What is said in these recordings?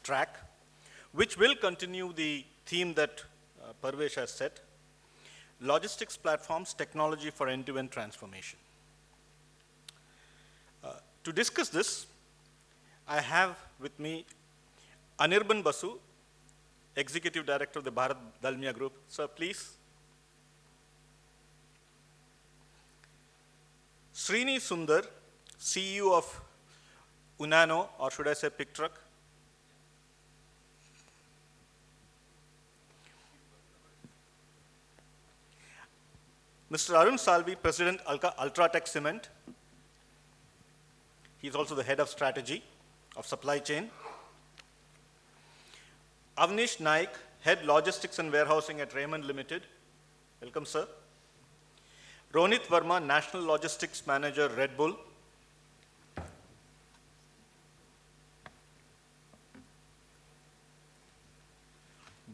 track, which will continue the theme that Parvesh has set, logistics platforms, technology for end-to-end transformation. To discuss this, I have with me Anirban Basu, Executive Director of the Bharat Dalmia Group. Sir, please. Srini Sundar, CEO of Unano, or should I say Pick Truck. Mr. Arun Salvi, President, Ultratech Cement. He's also the Head of Strategy of Supply Chain. Avnish Naik, Head Logistics and Warehousing at Raymond Limited. Welcome, sir. Ronit Verma, National Logistics Manager, Red Bull.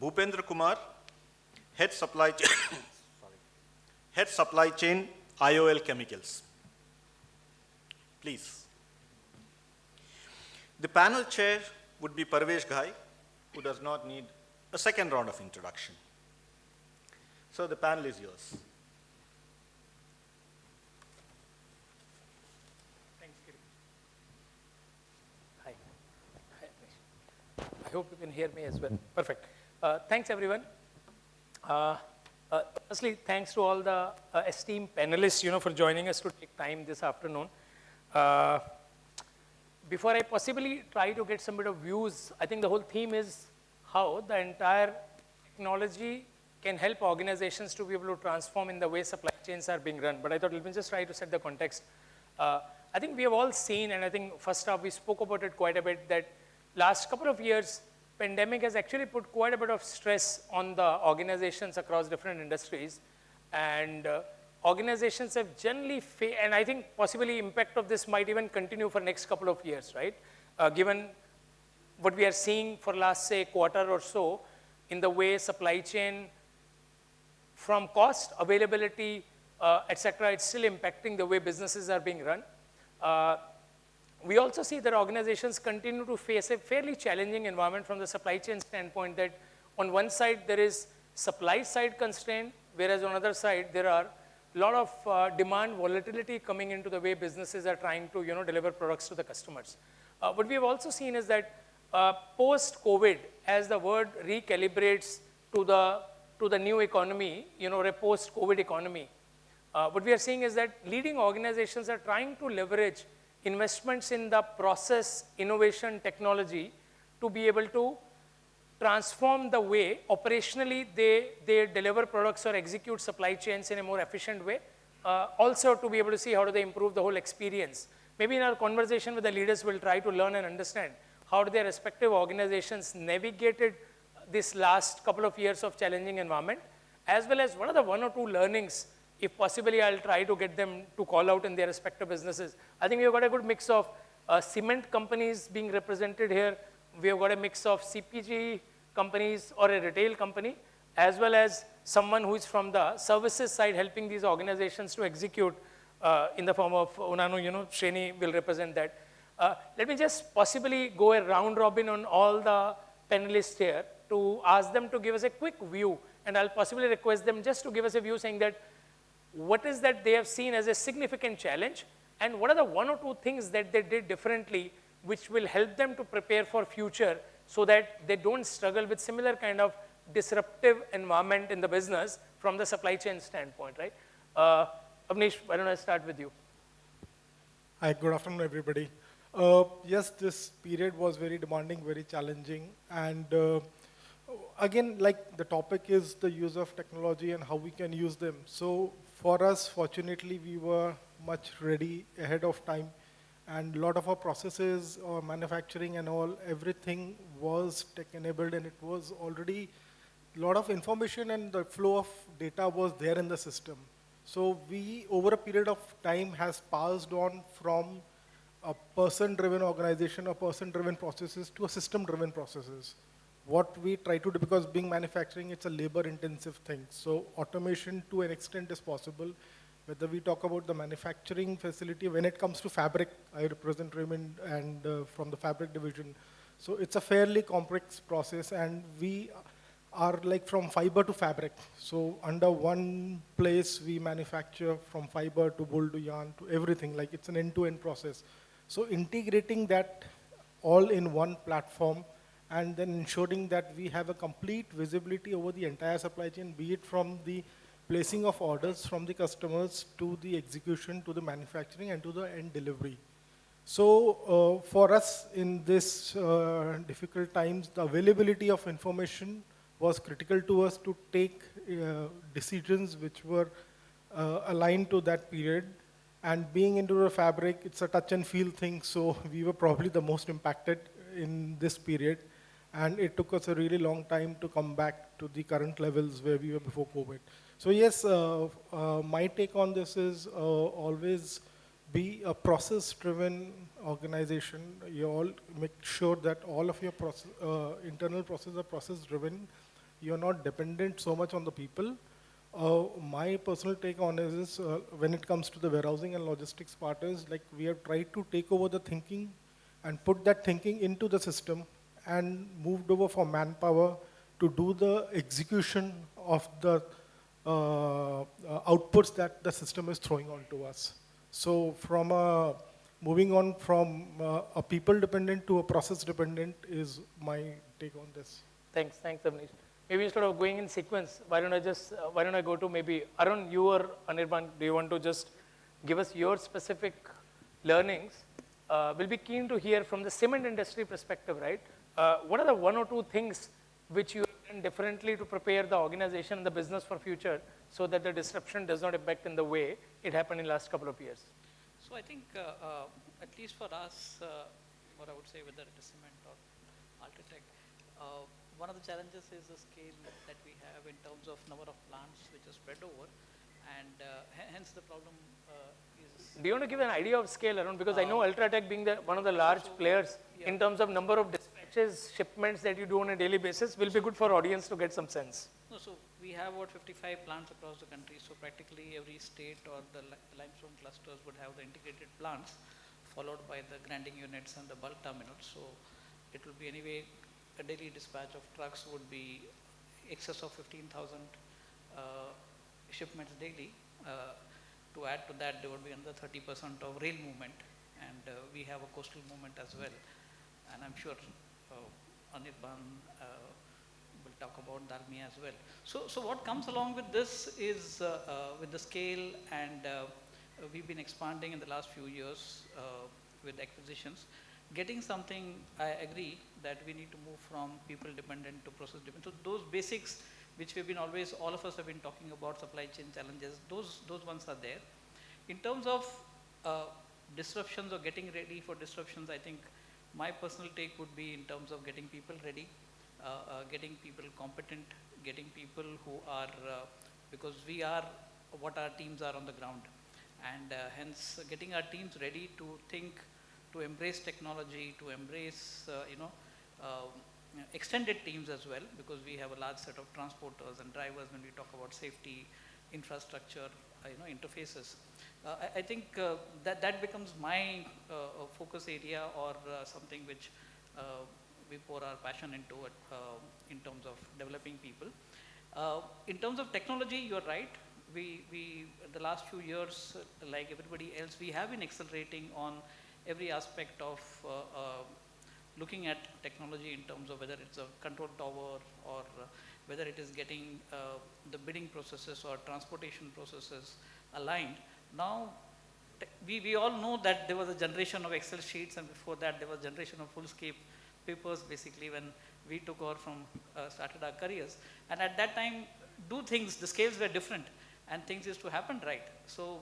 Bhupendra Kumar, Head Supply Chain, Head Supply Chain, IOL Chemicals. Please. The panel chair would be Parvesh Ghai, who does not need a second round of introduction. So the panel is yours. Thanks, Giri. Hi. I hope you can hear me as well. Perfect. Thanks, everyone. Firstly, thanks to all the esteemed panelists, for joining us to take time this afternoon. Before I possibly try to get some bit of views, I think the whole theme is how the entire technology can help organizations to be able to transform in the way supply chains are being run. But I thought, let me just try to set the context. I think we have all seen, and I think first off, we spoke about it quite a bit, that last couple of years, pandemic has actually put quite a bit of stress on the organizations across different industries. And organizations have generally, and I think possibly impact of this might even continue for next couple of years, right? Given what we are seeing for last, say, quarter or so, in the way supply chain from cost, availability, et cetera, it's still impacting the way businesses are being run. We also see that organizations continue to face a fairly challenging environment from the supply chain standpoint, that on one side there is supply side constraint, whereas on the other side there are a lot of demand volatility coming into the way businesses are trying to deliver products to the customers. What we have also seen is that post-COVID, as the world recalibrates to the new economy, a post-COVID economy, what we are seeing is that leading organizations are trying to leverage investments in the process, innovation, technology to be able to transform the way operationally they deliver products or execute supply chains in a more efficient way. Also to be able to see how do they improve the whole experience. Maybe in our conversation with the leaders, we'll try to learn and understand how do their respective organizations navigated this last couple of years of challenging environment, as well as what are the one or two learnings, if possibly I'll try to get them to call out in their respective businesses. I think we've got a good mix of cement companies being represented here. We have got a mix of CPG companies or a retail company, as well as someone who is from the services side helping these organizations to execute in the form of Unano, Srini will represent that. Let me just possibly go a round robin on all the panelists here to ask them to give us a quick view, and I'll possibly request them just to give us a view saying that what is that they have seen as a significant challenge, and what are the one or two things that they did differently which will help them to prepare for future so that they don't struggle with similar kind of disruptive environment in the business from the supply chain standpoint, right? Avnish, why don't I start with you? Hi, good afternoon, everybody. Yes, this period was very demanding, very challenging. And again, like the topic is the use of technology and how we can use them. So for us, fortunately, we were much ready ahead of time. And a lot of our processes or manufacturing and all, everything was tech-enabled, and it was already a lot of information and the flow of data was there in the system. So we, over a period of time, has passed on from a person-driven organization or person-driven processes to a system-driven processes. What we try to do, because being manufacturing, it's a labor-intensive thing. So automation to an extent is possible. Whether we talk about the manufacturing facility, when it comes to fabric, I represent Raymond and from the fabric division. So it's a fairly complex process, and we are like from fiber to fabric. So under one place, we manufacture from fiber to wool to yarn to everything. Like it's an end-to-end process. So integrating that all in one platform and then ensuring that we have a complete visibility over the entire supply chain, be it from the placing of orders from the customers to the execution to the manufacturing and to the end delivery. So for us in this difficult times, the availability of information was critical to us to take decisions which were aligned to that period. And being into the fabric, it's a touch and feel thing, so we were probably the most impacted in this period. And it took us a really long time to come back to the current levels where we were before COVID. So yes, my take on this is always be a process-driven organization. You all make sure that all of your internal processes are process-driven. You're not dependent so much on the people. My personal take on it is when it comes to the warehousing and logistics part is like we have tried to take over the thinking and put that thinking into the system and moved over for manpower to do the execution of the outputs that the system is throwing onto us. So from moving on from a people dependent to a process dependent is my take on this. Thanks, Avnish. Maybe instead of going in sequence, why don't I go to maybe Arun, you or Anirban, do you want to just give us your specific learnings? We'll be keen to hear from the cement industry perspective, right? What are the one or two things which you have done differently to prepare the organization and the business for future so that the disruption does not impact in the way it happened in the last couple of years? So I think, at least for us, what I would say, whether it is cement or Ultratech, one of the challenges is the scale that we have in terms of number of plants which are spread over, and hence the problem is. Do you want to give an idea of scale, Arun? Because I know Ultratech being one of the large players in terms of number of dispatches, shipments that you do on a daily basis will be good for audience to get some sense. No, so we have about 55 plants across the country, so practically every state or the limestone clusters would have the integrated plants, followed by the grinding units and the bulk terminals. So it will be anyway, a daily dispatch of trucks would be excess of 15,000 shipments daily. To add to that, there would be another 30% of rail movement, and we have a coastal movement as well. And I'm sure Anirban will talk about Dalmia as well. So what comes along with this is with the scale, and we've been expanding in the last few years with acquisitions. Getting something, I agree that we need to move from people dependent to process dependent. So those basics which we've been always, all of us have been talking about, supply chain challenges, those ones are there. In terms of disruptions or getting ready for disruptions, I think my personal take would be in terms of getting people ready, getting people competent, getting people who are, because we are what our teams are on the ground, and hence getting our teams ready to think, to embrace technology, to embrace, extended teams as well, because we have a large set of transporters and drivers when we talk about safety, infrastructure, interfaces. I think that becomes my focus area, or something which we pour our passion into it, in terms of developing people. In terms of technology, you're right. We the last few years, like everybody else, we have been accelerating on every aspect of looking at technology in terms of whether it's a control tower, or whether it is getting the bidding processes or transportation processes aligned. Now, we all know that there was a generation of Excel sheets, and before that there was a generation of full-scape papers, basically, when we took over from, started our careers. And at that time, the scales were different, and things used to happen right. So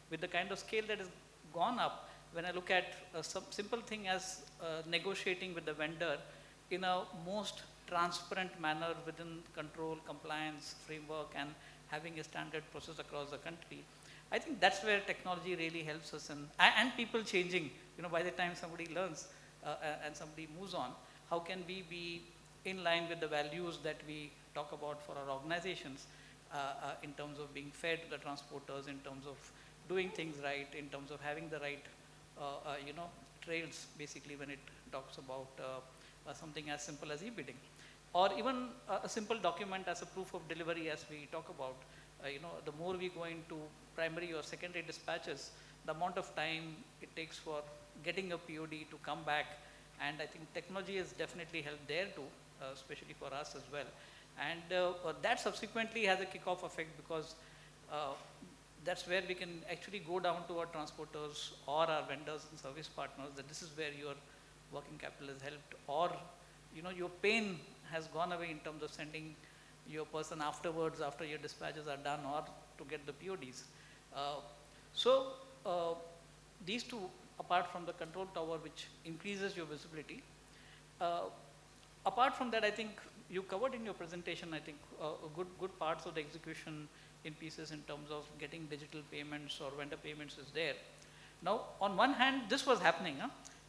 with the kind of scale that has gone up, when I look at some simple thing as negotiating with the vendor in a most transparent manner within control, compliance framework, and having a standard process across the country, I think that's where technology really helps us, and people changing. By the time somebody learns and somebody moves on, how can we be in line with the values that we talk about for our organizations, in terms of being fair to the transporters, in terms of doing things right, in terms of having the right trails, basically, when it talks about something as simple as e-bidding, or even a simple document as a proof of delivery, as we talk about. The more we go into primary or secondary dispatches, the amount of time it takes for getting a POD to come back, and I think technology has definitely helped there too, especially for us as well. And that subsequently has a kickoff effect, because that's where we can actually go down to our transporters or our vendors and service partners, that this is where your working capital has helped, or your pain has gone away in terms of sending your person afterwards, after your dispatches are done, or to get the PODs. These two, apart from the control tower, which increases your visibility. Apart from that, I think you covered in your presentation, I think, good parts of the execution in pieces in terms of getting digital payments or vendor payments is there. Now, on one hand, this was happening,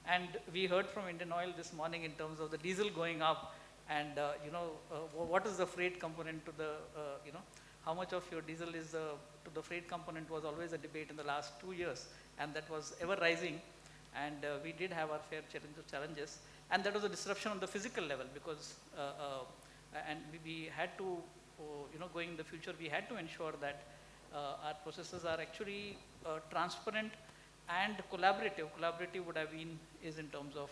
and we heard from Indian Oil this morning in terms of the diesel going up, and what is the freight component to the, how much of your diesel is to the freight component was always a debate in the last 2 years, and that was ever rising, and we did have our fair challenges, and that was a disruption on the physical level, because and we had to, going in the future, we had to ensure that our processes are actually transparent and collaborative. Collaborative would have been is in terms of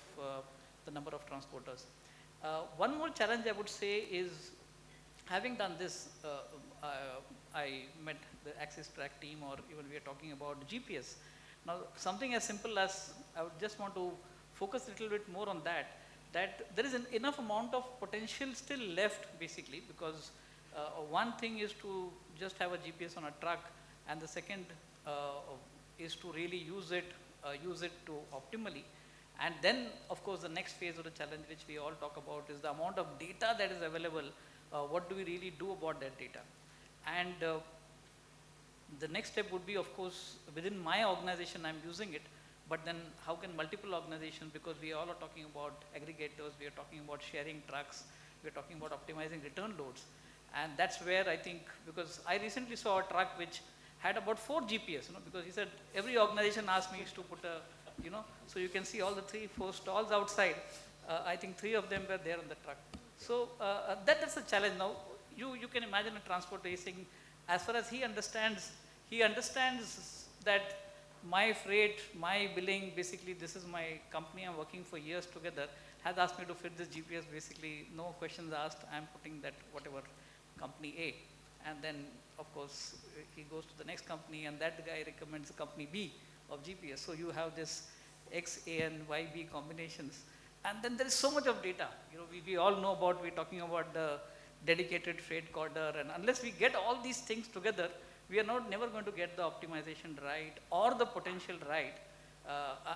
the number of transporters. One more challenge I would say is, having done this, I met the Access Track team, or even we are talking about GPS. Now, something as simple as, I would just want to focus a little bit more on that there is enough amount of potential still left, basically, because one thing is to just have a GPS on a truck, and the second is to really use it to optimally. And then, of course, the next phase of the challenge, which we all talk about, is the amount of data that is available. What do we really do about that data? And the next step would be, of course, within my organization, I'm using it, but then how can multiple organizations, because we all are talking about aggregators, we are talking about sharing trucks, we are talking about optimizing return loads. And that's where I think, because I recently saw a truck which had about 4 GPS, because he said every organization asked me to put a, so you can see all the 3-4 stalls outside. I think 3 of them were there on the truck. So that's a challenge. Now, you can imagine a transporter saying, as far as he understands that my freight, my billing, basically this is my company, I'm working for years together, has asked me to fit this GPS, basically no questions asked, I'm putting that whatever company A. And then, of course, he goes to the next company, and that guy recommends company B of GPS. So you have this X, A, and Y, B combinations. And then there is so much of data. We all know about, we're talking about the dedicated freight corridor, and unless we get all these things together, we are never going to get the optimization right or the potential right.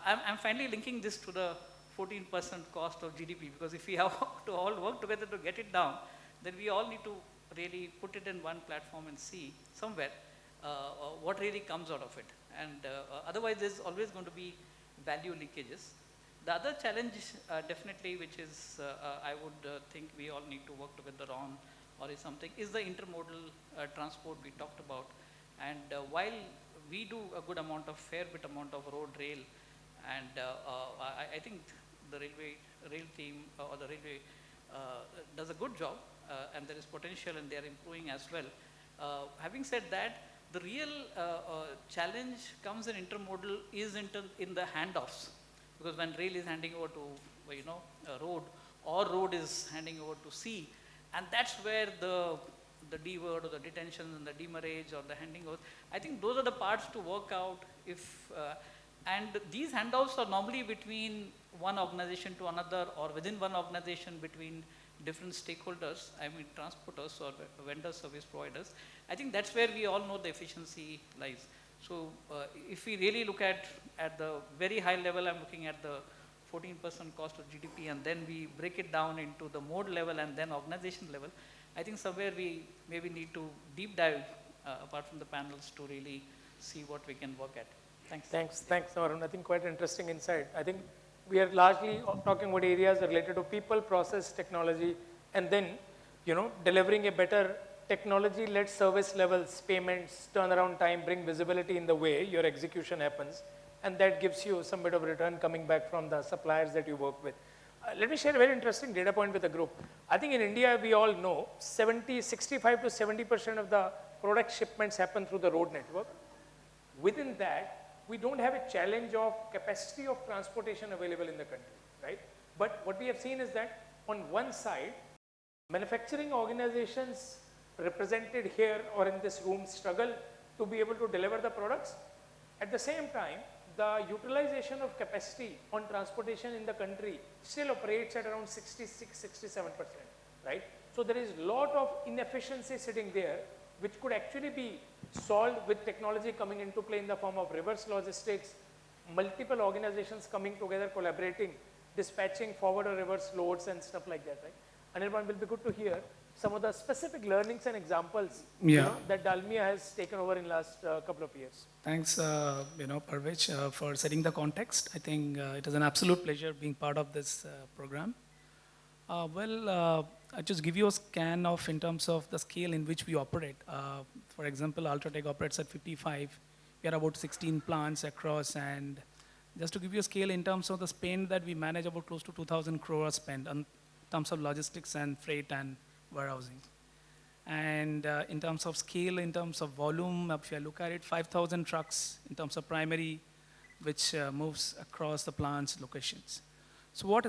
I'm finally linking this to the 14% cost of GDP, because if we have to all work together to get it down, then we all need to really put it in one platform and see somewhere what really comes out of it. And otherwise, there's always going to be value leakages. The other challenge, definitely, which is I would think we all need to work together on, or is something, is the intermodal transport we talked about. And while we do a good amount of, fair bit amount of road, rail, and I think the rail team or the railway does a good job, and there is potential, and they are improving as well. Having said that, the real challenge comes in intermodal is in the handoffs, because when rail is handing over to road, or road is handing over to sea, and that's where the D-word or the detentions and the demurrage or the handing over, I think those are the parts to work out. If and these handoffs are normally between one organization to another, or within one organization between different stakeholders, I mean transporters or vendor service providers. I think that's where we all know the efficiency lies. So if we really look at the very high level, I'm looking at the 14% cost of GDP, and then we break it down into the mode level and then organization level. I think somewhere we maybe need to deep dive apart from the panels to really see what we can work at. Thanks. Thanks, Arun. I think quite interesting insight. I think we are largely talking about areas related to people, process, technology, and then, delivering a better technology-led service levels, payments, turnaround time, bring visibility in the way your execution happens. and that gives you some bit of return coming back from the suppliers that you work with. Let me share a very interesting data point with the group. I think in India, we all know 65 to 70% of the product shipments happen through the road network. Within that, we don't have a challenge of capacity of transportation available in the country, right? But what we have seen is that on one side, manufacturing organizations represented here or in this room struggle to be able to deliver the products. At the same time, the utilization of capacity on transportation in the country still operates at around 66-67%, right? So there is a lot of inefficiency sitting there, which could actually be solved with technology coming into play in the form of reverse logistics, multiple organizations coming together, collaborating, dispatching forward or reverse loads and stuff like that, right? Anirban, will be good to hear some of the specific learnings and examples that Dalmia has taken over in last couple of years. Thanks, Parvez, for setting the context. I think it is an absolute pleasure being part of this program. I'll just give you a scan of in terms of the scale in which we operate. For example, Ultratech operates at 55. We are about 16 plants across, and just to give you a scale in terms of the spend that we manage, about close to 2,000 crore spend in terms of logistics and freight and warehousing. And in terms of scale, in terms of volume, if you look at it, 5,000 trucks in terms of primary, which moves across the plant's locations. So what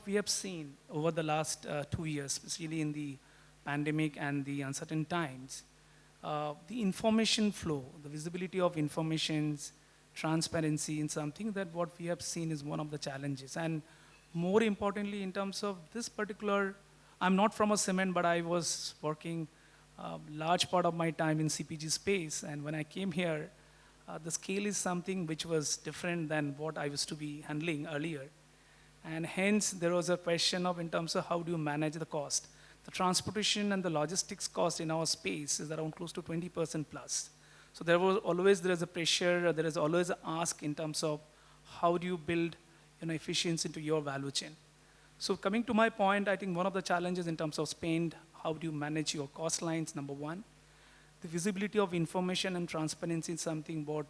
we have seen over the last 2 years, especially in the pandemic and the uncertain times, the information flow, the visibility of informations, transparency in something that what we have seen is one of the challenges. And more importantly, in terms of this particular, I'm not from a cement, but I was working large part of my time in CPG space. And when I came here, the scale is something which was different than what I used to be handling earlier. And hence, there was a question of in terms of how do you manage the cost. The transportation and the logistics cost in our space is around close to 20% plus. So there is a pressure, there is always an ask in terms of how do you build efficiency into your value chain. So coming to my point, I think one of the challenges in terms of spend, how do you manage your cost lines, number one. The visibility of information and transparency is something what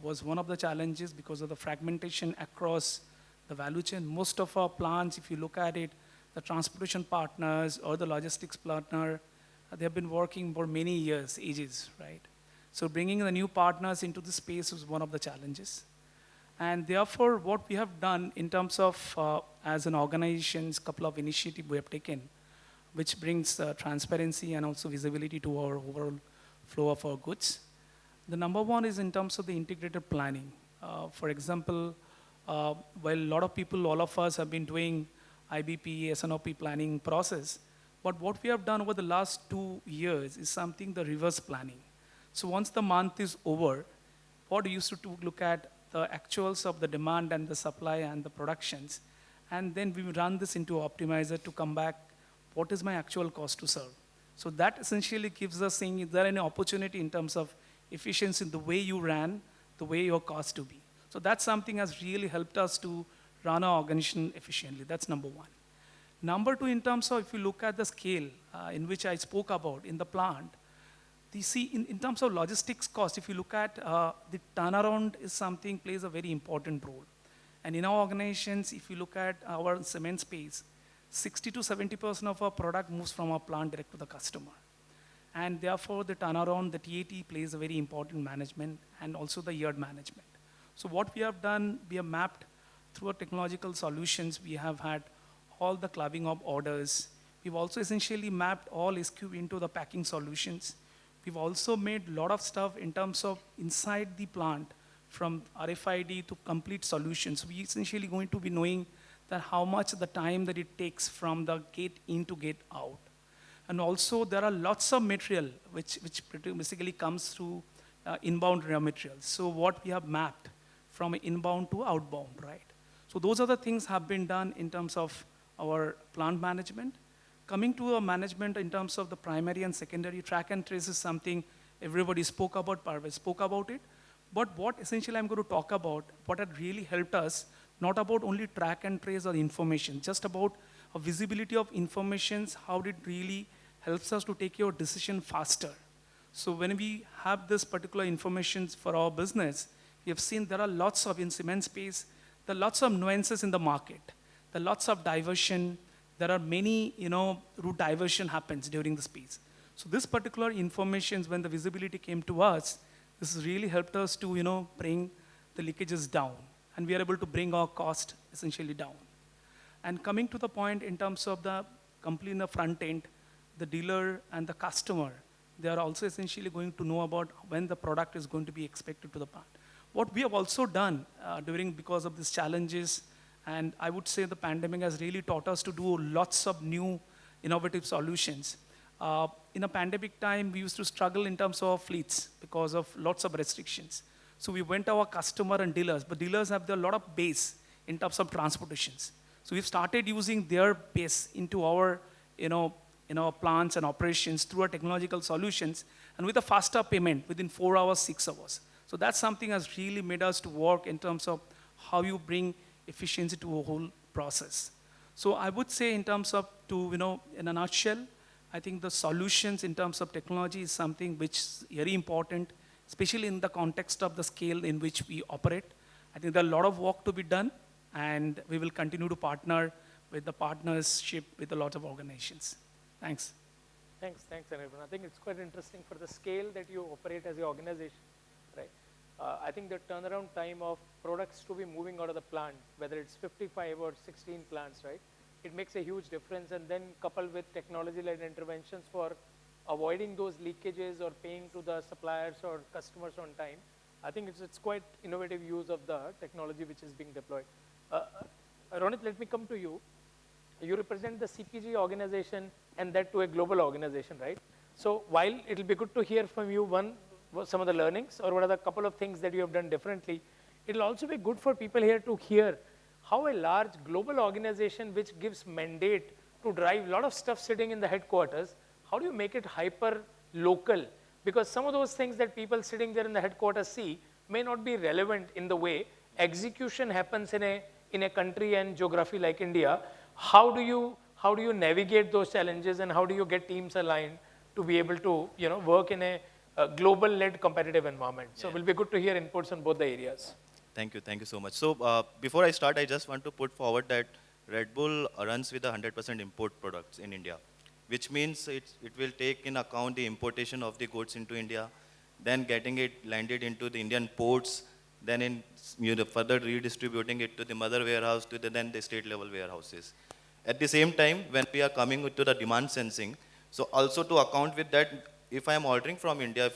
was one of the challenges because of the fragmentation across the value chain. Most of our plants, if you look at it, the transportation partners or the logistics partner, they have been working for many years, ages, right? So bringing the new partners into the space was one of the challenges. And therefore, what we have done in terms of, as an organization, couple of initiatives we have taken, which brings transparency and also visibility to our overall flow of our goods. The number one is in terms of the integrated planning. For example, while a lot of people, all of us have been doing IBP, SNOP planning process, but what we have done over the last 2 years is something the reverse planning. So once the month is over, what we used to look at the actuals of the demand and the supply and the productions, and then we run this into optimizer to come back, what is my actual cost to serve? So that essentially gives us saying, is there any opportunity in terms of efficiency in the way you ran, the way your cost to be? So that's something has really helped us to run our organization efficiently. That's number one. Number two, in terms of if you look at the scale in which I spoke about in the plant, you see in terms of logistics cost, if you look at the turnaround is something plays a very important role. And in our organizations, if you look at our cement space, 60 to 70% of our product moves from our plant direct to the customer. And therefore, the turnaround, the TAT plays a very important management and also the yield management. So what we have done, we have mapped through our technological solutions, we have had all the clubbing of orders. We've also essentially mapped all SQ into the packing solutions. We've also made a lot of stuff in terms of inside the plant, from RFID to complete solutions. We essentially going to be knowing that how much the time that it takes from the gate in to gate out. And also there are lots of material which basically comes through inbound raw materials. So what we have mapped from inbound to outbound, right? So those are the things have been done in terms of our plant management. Coming to our management in terms of the primary and secondary, track and trace is something everybody spoke about, Parvez spoke about it. But what essentially I'm going to talk about, what had really helped us, not about only track and trace or information, just about a visibility of informations, how it really helps us to take your decision faster. So when we have this particular information for our business, we have seen there are lots of, in cement space, there are lots of nuances in the market. There are lots of diversion. There are many, route diversion happens during the space. So this particular information, when the visibility came to us, this has really helped us to, bring the leakages down. And we are able to bring our cost essentially down. And coming to the point in terms of the company in the front end, the dealer and the customer, they are also essentially going to know about when the product is going to be expected to the plant. What we have also done because of these challenges, and I would say the pandemic has really taught us to do lots of new innovative solutions. In a pandemic time, we used to struggle in terms of fleets because of lots of restrictions. So we went to our customer and dealers, but dealers have a lot of base in terms of transportations. So we've started using their base into our, plants and operations through our technological solutions, and with a faster payment within 4 hours, 6 hours. So that's something that's really made us to work in terms of how you bring efficiency to a whole process. So I would say in terms of, in a nutshell, I think the solutions in terms of technology is something which is very important, especially in the context of the scale in which we operate. I think there are a lot of work to be done, and we will continue to partner with the partnership with a lot of organizations. Thanks. Thanks, Anirban. I think it's quite interesting for the scale that you operate as an organization, right? I think the turnaround time of products to be moving out of the plant, whether it's 55 or 16 plants, right? It makes a huge difference, and then coupled with technology-led interventions for avoiding those leakages or paying to the suppliers or customers on time. I think it's quite innovative use of the technology which is being deployed. Ronit, let me come to you. You represent the CPG organization, and that to a global organization, right? So while it'll be good to hear from you, some of the learnings, or what are the couple of things that you have done differently, it'll also be good for people here to hear how a large global organization which gives mandate to drive a lot of stuff sitting in the headquarters, how do you make it hyper local? Because some of those things that people sitting there in the headquarters see may not be relevant in the way execution happens in a country and geography like India. How do you navigate those challenges, and how do you get teams aligned to be able to work in a global-led competitive environment? So it will be good to hear inputs on both the areas. Thank you so much. So before I start, I just want to put forward that Red Bull runs with 100% import products in India, which means it will take in account the importation of the goods into India, then getting it landed into the Indian ports, then further redistributing it to the mother warehouse to then the state level warehouses. At the same time, when we are coming to the demand sensing, so also to account with that, if I am ordering from India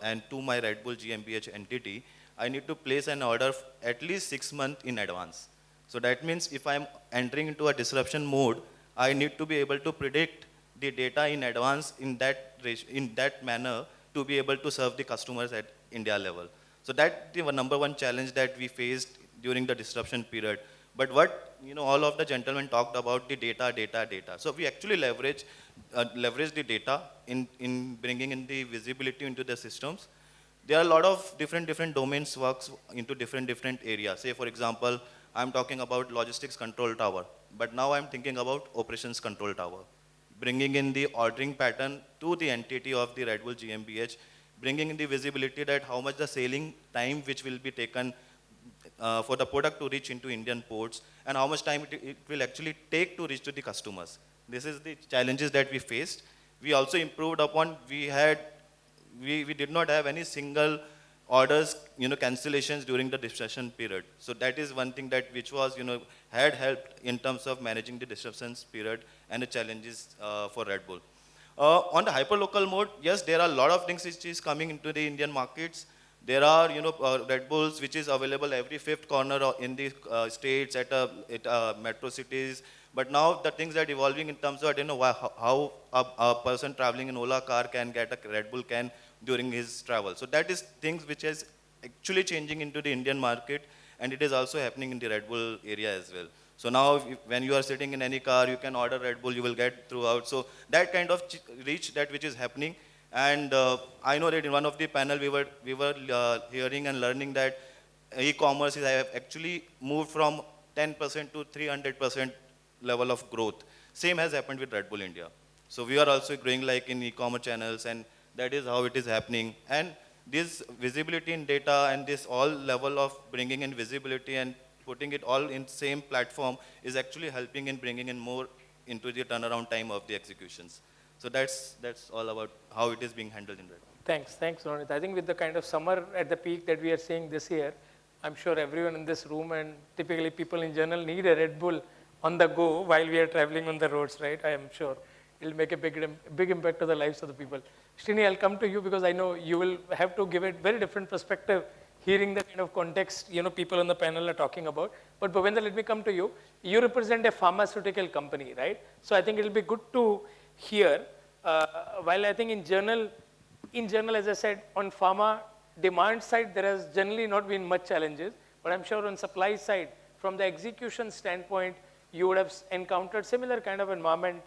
and to my Red Bull GmbH entity, I need to place an order at least 6 months in advance. So that means if I am entering into a disruption mode, I need to be able to predict the data in advance in that manner to be able to serve the customers at India level. So that's the number one challenge that we faced during the disruption period. But what all of the gentlemen talked about, the data. So we actually leverage the data in bringing in the visibility into the systems. There are a lot of different domains works into different areas. Say for example, I'm talking about logistics control tower, but now I'm thinking about operations control tower. Bringing in the ordering pattern to the entity of the Red Bull GmbH, bringing in the visibility that how much the sailing time which will be taken for the product to reach into Indian ports, and how much time it will actually take to reach to the customers. This is the challenges that we faced. We also improved upon, we did not have any single orders, cancellations during the disruption period. So that is one thing that which was, had helped in terms of managing the disruptions period and the challenges for Red Bull. On the hyperlocal mode, yes, there are a lot of things which is coming into the Indian markets. There are, Red Bulls which is available every 5th corner in the states at metro cities. But now the things are evolving in terms of, how a person traveling in Ola car can get a Red Bull can during his travel. So that is things which is actually changing into the Indian market, and it is also happening in the Red Bull area as well. So now when you are sitting in any car, you can order Red Bull, you will get throughout. So that kind of reach that which is happening. And I know that in one of the panel we were hearing and learning that e-commerce has actually moved from 10% to 300% level of growth. Same has happened with Red Bull India. So we are also growing like in e-commerce channels, and that is how it is happening. And this visibility in data and this all level of bringing in visibility and putting it all in same platform is actually helping in bringing in more into the turnaround time of the executions. So that's all about how it is being handled in Red Bull. Thanks, Ronit. I think with the kind of summer at the peak that we are seeing this year, I'm sure everyone in this room and typically people in general need a Red Bull on the go while we are traveling on the roads, right? I am sure it'll make a big impact to the lives of the people. Srini, I'll come to you because I know you will have to give a very different perspective hearing the kind of context, people on the panel are talking about. But Bhavendra, let me come to you. You represent a pharmaceutical company, right? So I think it'll be good to hear, while I think in general, as I said, on pharma demand side, there has generally not been much challenges, but I'm sure on supply side, from the execution standpoint, you would have encountered similar kind of environment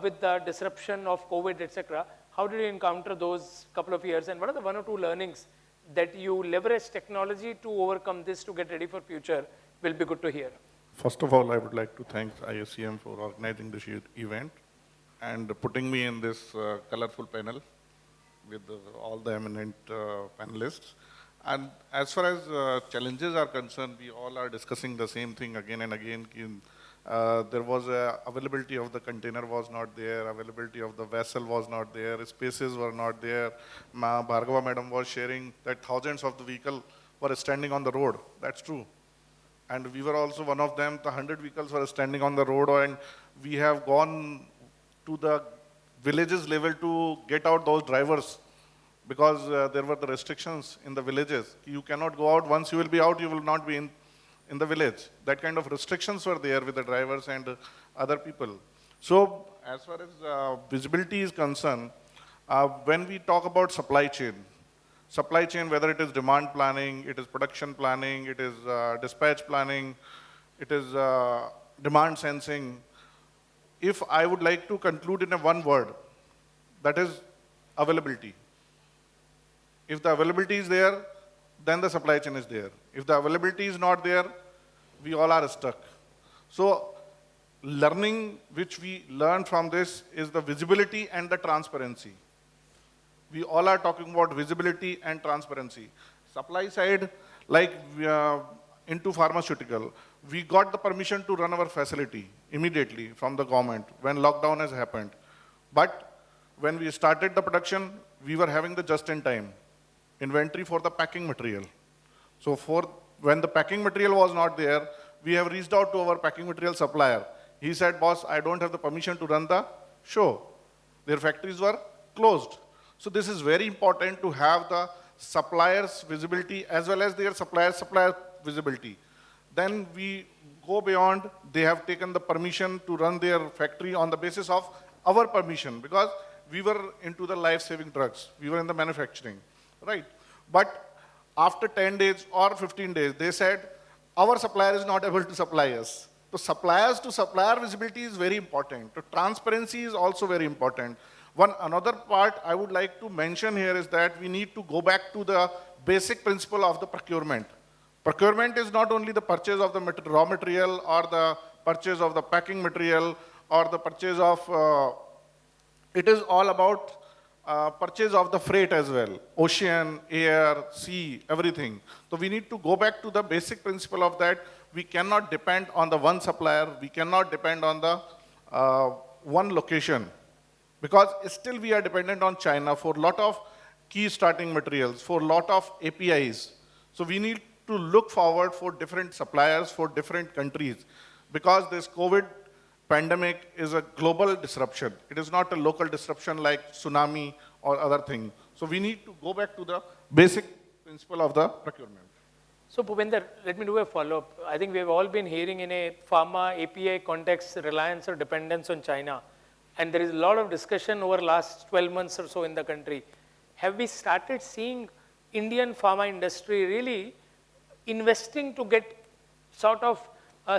with the disruption of COVID, etc. How did you encounter those couple of years, and what are the 1 or 2 learnings that you leverage technology to overcome this to get ready for future? Will be good to hear. First of all, I would like to thank ISCM for organizing this event and putting me in this colorful panel with all the eminent panelists. And as far as challenges are concerned, we all are discussing the same thing again and again. There was availability of the container was not there, availability of the vessel was not there, spaces were not there. Bhargava madam was sharing that thousands of the vehicle were standing on the road. That's true. And we were also one of them. The 100 vehicles were standing on the road, and we have gone to the villages level to get out those drivers because there were the restrictions in the villages. You cannot go out. Once you will be out, you will not be in the village. That kind of restrictions were there with the drivers and other people. So as far as visibility is concerned, when we talk about supply chain, whether it is demand planning, it is production planning, it is dispatch planning, it is demand sensing. If I would like to conclude in one word, that is availability. If the availability is there, then the supply chain is there. If the availability is not there, we all are stuck. So learning which we learn from this is the visibility and the transparency. We all are talking about visibility and transparency. Supply side, like into pharmaceutical, we got the permission to run our facility immediately from the government when lockdown has happened. But when we started the production, we were having the just-in-time inventory for the packing material. So when the packing material was not there, we have reached out to our packing material supplier. He said, boss, I don't have the permission to run the show. Their factories were closed. So this is very important to have the suppliers' visibility as well as their supplier visibility. Then we go beyond, they have taken the permission to run their factory on the basis of our permission because we were into the life-saving drugs. We were in the manufacturing, right? But after 10 days or 15 days, they said, our supplier is not able to supply us. So suppliers to supplier visibility is very important. So transparency is also very important. Another part I would like to mention here is that we need to go back to the basic principle of the procurement. Procurement is not only the purchase of the raw material or the purchase of the packing material or the purchase of, it is all about purchase of the freight as well. Ocean, air, sea, everything. So we need to go back to the basic principle of that. We cannot depend on the one supplier. We cannot depend on the one location. Because still we are dependent on China for a lot of key starting materials, for a lot of APIs. So we need to look forward for different suppliers for different countries. Because this COVID pandemic is a global disruption. It is not a local disruption like tsunami or other thing. So we need to go back to the basic principle of the procurement. So Bhupinder, let me do a follow-up. I think we have all been hearing in a pharma API context, reliance or dependence on China. And there is a lot of discussion over last 12 months or so in the country. Have we started seeing Indian pharma industry really investing to get sort of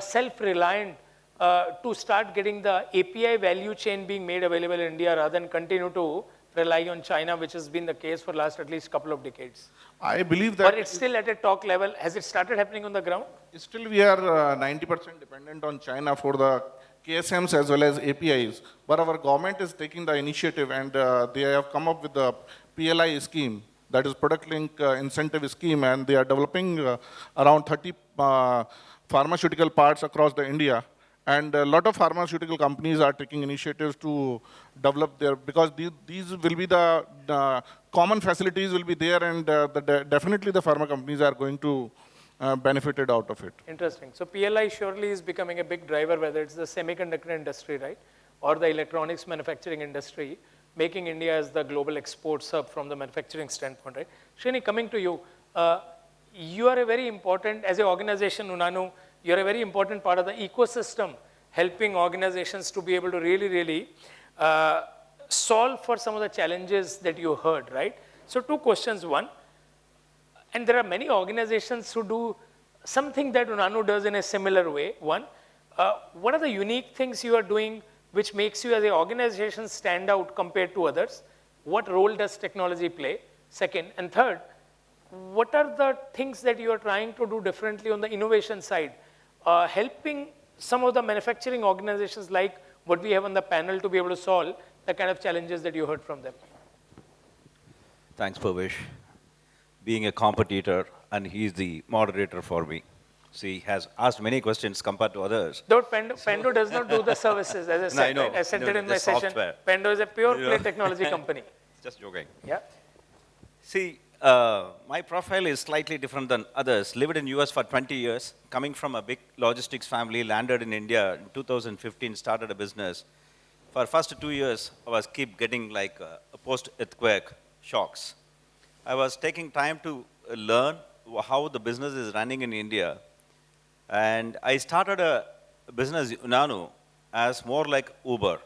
self-reliant to start getting the API value chain being made available in India rather than continue to rely on China, which has been the case for last at least couple of decades? I believe that. Or it's still at a talk level. Has it started happening on the ground? Still we are 90% dependent on China for the KSMs as well as APIs. But our government is taking the initiative and they have come up with the PLI scheme that is product link incentive scheme, and they are developing around 30 pharmaceutical parts across the India. And a lot of pharmaceutical companies are taking initiatives to develop their, because these will be the common facilities will be there, and definitely the pharma companies are going to benefited out of it. Interesting. So PLI surely is becoming a big driver, whether it's the semiconductor industry, right, or the electronics manufacturing industry, making India as the global exports hub from the manufacturing standpoint, right? Srini, coming to you, you are a very important, as an organization, Unanu, you're a very important part of the ecosystem, helping organizations to be able to really solve for some of the challenges that you heard, right? So 2 questions. One, and there are many organizations who do something that Unanu does in a similar way. One, what are the unique things you are doing which makes you as an organization stand out compared to others? What role does technology play? Second, and third, what are the things that you are trying to do differently on the innovation side, helping some of the manufacturing organizations like what we have on the panel to be able to solve the kind of challenges that you heard from them? Thanks, Purvesh. Being a competitor, and he's the moderator for me. So he has asked many questions compared to others. Though Pendo does not do the services, as I said, No, I know. right? I said No, it in the my session. software. Pendo is a pure play technology company. Just joking. Yeah. See, my profile is slightly different than others. Lived in US for 20 years, coming from a big logistics family, landed in India in 2015, started a business. For first 2 years, I was keep getting like post-earthquake shocks. I was taking time to learn how the business is running in India. And I started a business, Unanu, as more like Uber.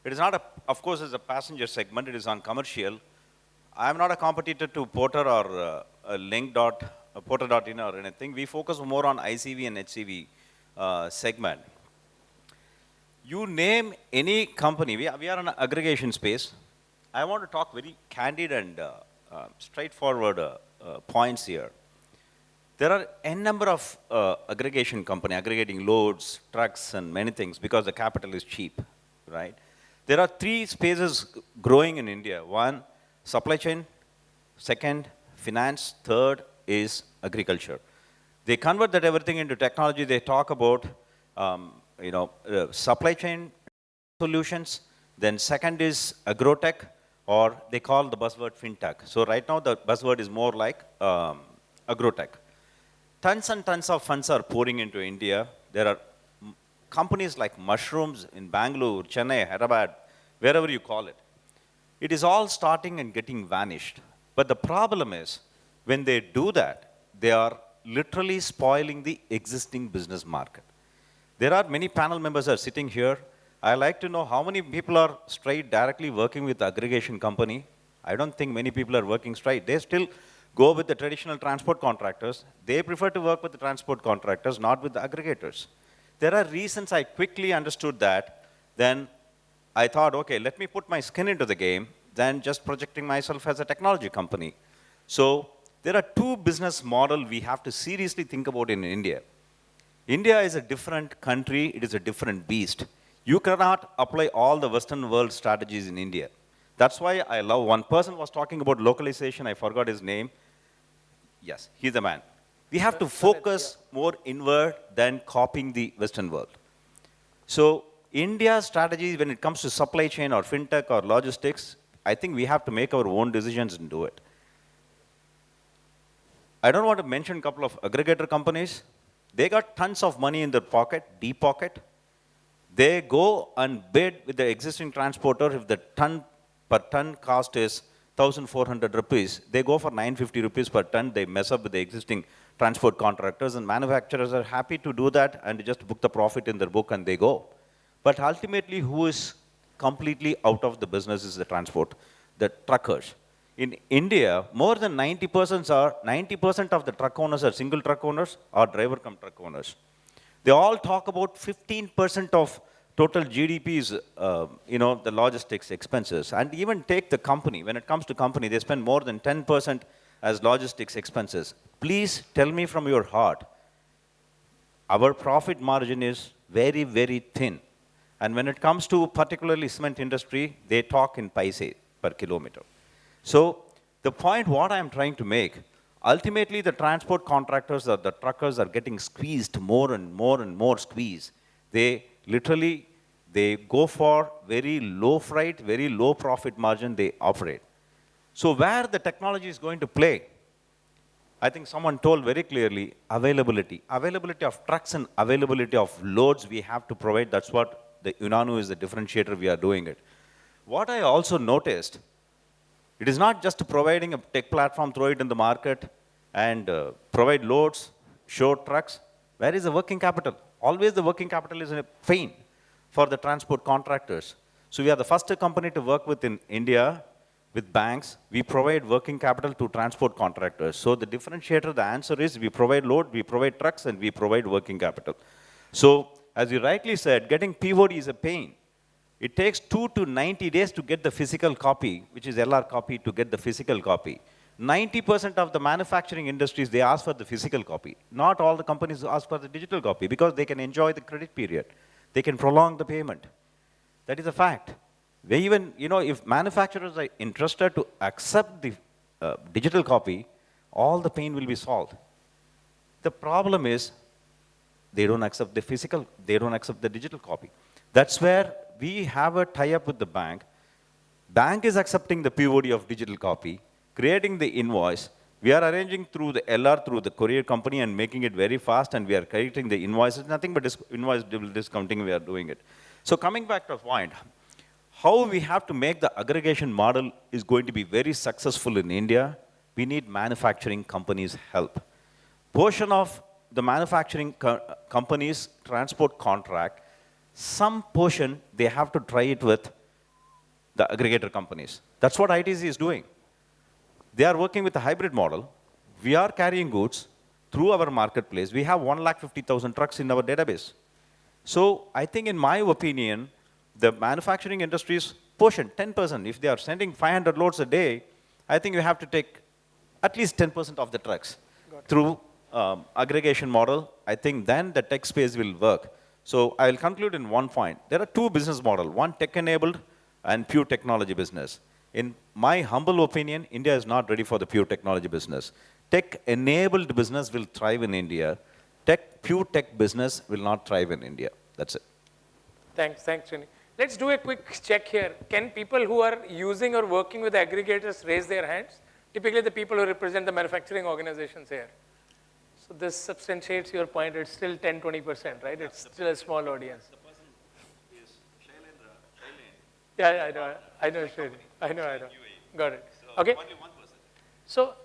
It is not, of course, it's a passenger segment. It is on commercial. I'm not a competitor to Porter or Porter.in or anything. We focus more on ICV and HCV segment. You name any company, we are in an aggregation space. I want to talk very candid and straightforward points here. There are a number of aggregation company, aggregating loads, trucks, and many things because the capital is cheap, right? There are 3 spaces growing in India. One, supply chain. Second, finance. Third is agriculture. They convert that everything into technology. They talk about, supply chain solutions. Then second is agrotech, or they call the buzzword fintech. So right now the buzzword is more like agrotech. Tons and tons of funds are pouring into India. There are companies like mushrooms in Bangalore, Chennai, Hyderabad, wherever you call it. It is all starting and getting vanished. But the problem is, when they do that, they are literally spoiling the existing business market. There are many panel members are sitting here. I like to know how many people are straight directly working with the aggregation company. I don't think many people are working straight. They still go with the traditional transport contractors. They prefer to work with the transport contractors, not with the aggregators. There are reasons I quickly understood that. Then I thought, okay, let me put my skin into the game than just projecting myself as a technology company. So there are 2 business models we have to seriously think about in India. India is a different country. It is a different beast. You cannot apply all the Western world strategies in India. That's why I love, one person was talking about localization. I forgot his name. Yes, he's the man. We have to focus more inward than copying the Western world. So India's strategy when it comes to supply chain or fintech or logistics, I think we have to make our own decisions and do it. I don't want to mention a couple of aggregator companies. They got tons of money in their pocket, deep pocket. They go and bid with the existing transporter. If the per ton cost is 1,400 rupees, they go for 950 rupees per ton. They mess up with the existing transport contractors, and manufacturers are happy to do that and just book the profit in their book and they go. But ultimately, who is completely out of the business is the transport, the truckers. In India, more than 90% of the truck owners are single truck owners or driver cum truck owners. They all talk about 15% of total GDP is, the logistics expenses. And even take the company, when it comes to company, they spend more than 10% as logistics expenses. Please tell me from your heart, our profit margin is very, very thin. And when it comes to particularly cement industry, they talk in paise per kilometer. So The point what I'm trying to make, ultimately the transport contractors or the truckers are getting squeezed more and more and more squeezed. They literally, they go for very low freight, very low profit margin they operate. So where the technology is going to play, I think someone told very clearly, availability. Availability of trucks and availability of loads we have to provide. That's what the Unanu is the differentiator we are doing it. What I also noticed, it is not just providing a tech platform, throw it in the market, and provide loads, show trucks. Where is the working capital? Always the working capital is a pain for the transport contractors. So we are the first company to work with in India with banks. We provide working capital to transport contractors. So the differentiator, the answer is we provide load, we provide trucks, and we provide working capital. So as you rightly said, getting POD is a pain. It takes 2 to 90 days to get the physical copy, which is LR copy, to get the physical copy. 90% of the manufacturing industries, they ask for the physical copy. Not all the companies ask for the digital copy because they can enjoy the credit period. They can prolong the payment. That is a fact. They even, if manufacturers are interested to accept the digital copy, all the pain will be solved. The problem is they don't accept the physical, they don't accept the digital copy. That's where we have a tie-up with the bank. Bank is accepting the POD of digital copy, creating the invoice. We are arranging through the LR, through the courier company, and making it very fast, and we are creating the invoices. Nothing but invoice discounting, we are doing it. So coming back to the point, how we have to make the aggregation model is going to be very successful in India, we need manufacturing companies' help. Portion of the manufacturing companies' transport contract, some portion, they have to try it with the aggregator companies. That's what ITC is doing. They are working with a hybrid model. We are carrying goods through our marketplace. We have 150,000 trucks in our database. So I think, in my opinion, the manufacturing industry's portion, 10%, if they are sending 500 loads a day, I think you have to take at least 10% of the trucks through aggregation model. I think then the tech space will work. So I will conclude in one point. There are two business models, one tech-enabled and pure technology business. In my humble opinion, India is not ready for the pure technology business. Tech-enabled business will thrive in India. Pure tech business will not thrive in India. That's it. Thanks, Srini. Let's do a quick check here. Can people who are using or working with aggregators raise their hands? Typically, the people who represent the manufacturing organizations here. So this substantiates your point. It's still 10, 20%, right? It's still a small audience. The person is Shailendra. Yeah, I know, Shailendra. I know. Got it. Okay. Only one person. So,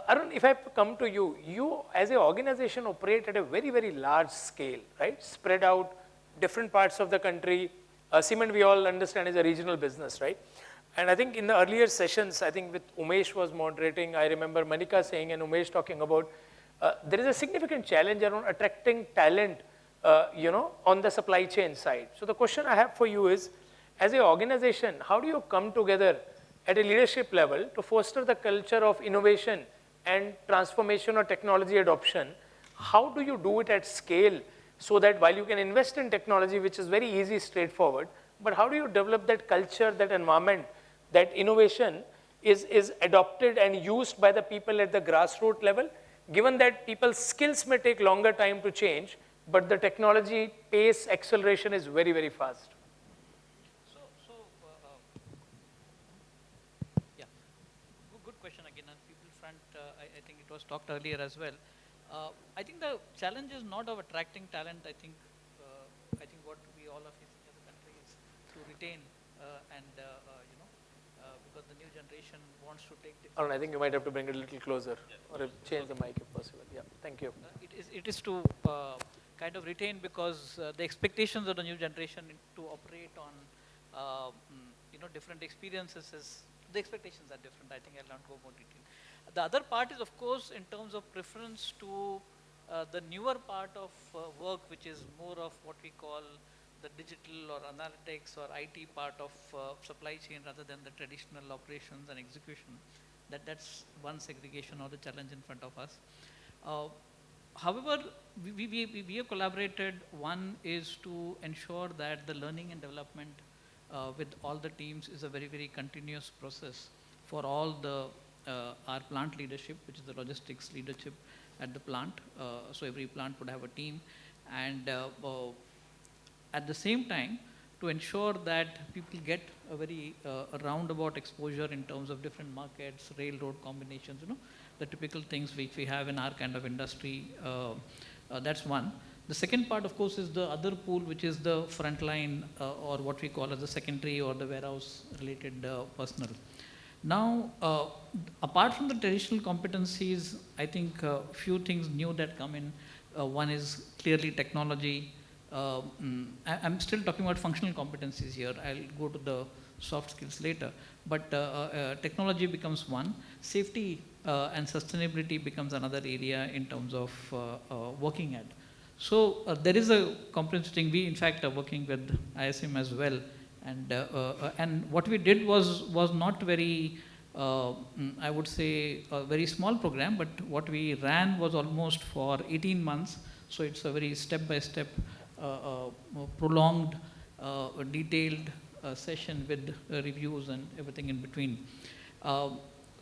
Arun, if I come to you, you as an organization operate at a very, very large scale, right? Spread out, different parts of the country. Cement, we all understand, is a regional business, right? And I think in the earlier sessions, I think with Umesh was moderating, I remember Manika saying and Umesh talking about, there is a significant challenge around attracting talent, on the supply chain side. So the question I have for you is, as an organization, how do you come together at a leadership level to foster the culture of innovation and transformation or technology adoption? How do you do it at scale so that while you can invest in technology, which is very easy, straightforward, but how do you develop that culture, that environment, that innovation is adopted and used by the people at the grassroots level, given that people's skills may take longer time to change, but the technology pace acceleration is very, very fast? Yeah, good question again. On people front, I think it was talked earlier as well. I think the challenge is not of attracting talent. I think what we all are facing as a country is to retain because the new generation wants to take. Arun, I think you might have to bring it a little closer, or change the mic if possible. Yeah, thank you. It is to kind of retain, because the expectations of the new generation to operate on different experiences the expectations are different. I think I'll not go more detail. The other part is, of course, in terms of preference to the newer part of work, which is more of what we call the digital or analytics or IT part of supply chain, rather than the traditional operations and execution. That's one segregation or the challenge in front of us. However, we have collaborated. One is to ensure that the learning and development with all the teams is a very, very continuous process for all the our plant leadership, which is the logistics leadership at the plant. So every plant would have a team, and at the same time, to ensure that people get a very roundabout exposure in terms of different markets, railroad combinations, the typical things which we have in our kind of industry. That's one. The second part, of course, is the other pool, which is the frontline or what we call as the secondary or the warehouse related personnel. Now, apart from the traditional competencies, I think a few things new that come in. One is clearly technology. I'm still talking about functional competencies here. I'll go to the soft skills later. But technology becomes one. Safety and sustainability becomes another area in terms of working at. So there is a comprehensive thing. We, in fact, are working with ISM as well. And what we did was not very, I would say, a very small program, but what we ran was almost for 18 months. So it's a very step-by-step, prolonged, detailed session with reviews and everything in between.